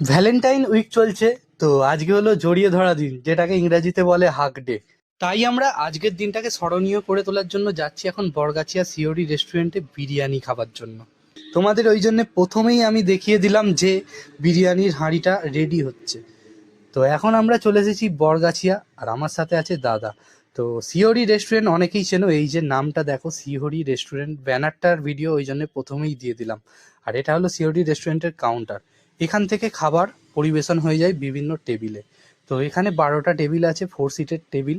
Valentine week চলছে। তো আজকে হলো জড়িয়ে ধরা দিন, যেটাকে ইংরেজিতে বলে হাগ ডে। তাই আমরা আজকের দিনটাকে স্মরণীয় করে তোলার জন্য যাচ্ছি এখন বরগাছিয়া সিওড়ি রেস্টুরেন্টে বিরিয়ানি খাবার জন্য। তোমাদের ওই জন্য প্রথমেই আমি দেখিয়ে দিলাম যে বিরিয়ানির হাঁড়িটা রেডি হচ্ছে। তো এখন আমরা চলে এসেছি বরগাছিয়া, আর আমার সাথে আছে দাদা। তো সিওড়ি রেস্টুরেন্ট অনেকেই চেনো, এই যে নামটা দেখো সিওড়ি রেস্টুরেন্ট, ব্যানারটার ভিডিও ওই জন্য প্রথমেই দিয়ে দিলাম। আর এটা হলো সিওড়ি রেস্টুরেন্টের কাউন্টার। এখান থেকে খাবার পরিবেশন হয়ে যায় বিভিন্ন টেবিলে। তো এখানে 12টা টেবিল আছে, 4 সিটের টেবিল।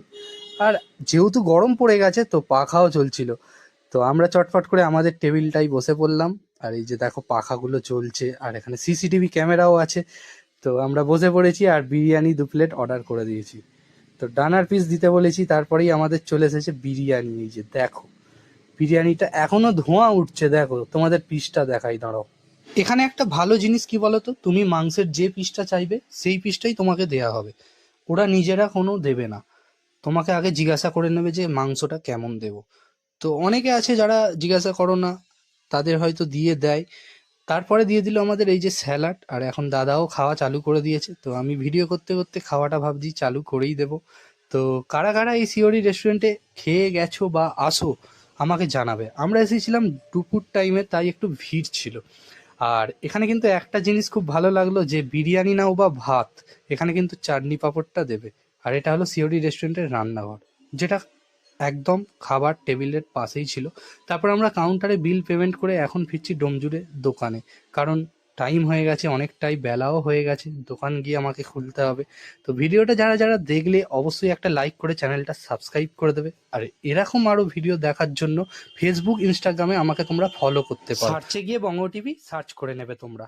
আর যেহেতু গরম পড়ে গেছে তো পাখাও চলছিল। তো আমরা চটফট করে আমাদের টেবিলটাই বসে পড়লাম। আর এই যে দেখো পাখাগুলো চলছে, আর এখানে সিসিটিভি ক্যামেরাও আছে। তো আমরা বসে পড়েছি আর বিরিয়ানি 2 প্লেট অর্ডার করে দিয়েছি। তো ডানার পিস দিতে বলেছি, তারপরেই আমাদের চলে এসেছে বিরিয়ানি। এই যে দেখো বিরিয়ানিটা এখনো ধোঁয়া উঠছে, দেখো তোমাদের পিসটা দেখাই, দাঁড়াও। এখানে একটা ভালো জিনিস কি বলতো, তুমি মাংসের যে পিসটা চাইবে সেই পিসটাই তোমাকে দেয়া হবে। ওরা নিজেরা কোনো দেবে না, তোমাকে আগে জিজ্ঞাসা করে নেবে যে মাংসটা কেমন দেবো। তো অনেকে আছে যারা জিজ্ঞাসা করো না, তাদের হয়তো দিয়ে দেয়। তারপরে দিয়ে দিল আমাদের এই যে স্যালাড, আর এখন দাদাও খাওয়া চালু করে দিয়েছে। তো আমি ভিডিও করতে করতে খাওয়াটা ভাবছি চালু করেই দেবো। তো কারা কারা এই সিওড়ি রেস্টুরেন্টে খেয়ে গেছো বা আসো আমাকে জানাবে। আমরা এসেছিলাম দুপুর টাইমে, তাই একটু ভিড় ছিল। আর এখানে কিন্তু একটা জিনিস খুব ভালো লাগলো, যে বিরিয়ানি নাও বা ভাত, এখানে কিন্তু চাটনি পাঁপড়টা দেবে। আর এটা হলো সিওড়ি রেস্টুরেন্টের রান্নাঘর, যেটা একদম খাবার টেবিলের পাশেই ছিল। তারপর আমরা কাউন্টারে বিল পেমেন্ট করে এখন ফিরছি ডোমজুড়ে দোকানে। কারণ টাইম হয়ে গেছে অনেকটাই, বেলাও হয়ে গেছে, দোকান গিয়ে আমাকে খুলতে হবে। তো ভিডিওটা যারা যারা দেখলে অবশ্যই একটা লাইক করে চ্যানেলটা সাবস্ক্রাইব করে দেবে। আর এরকম আরও ভিডিও দেখার জন্য ফেসবুক ইনস্টাগ্রামে আমাকে তোমরা ফলো করতে পারো, সার্চে গিয়ে বঙ্গ টিভি সার্চ করে নেবে তোমরা।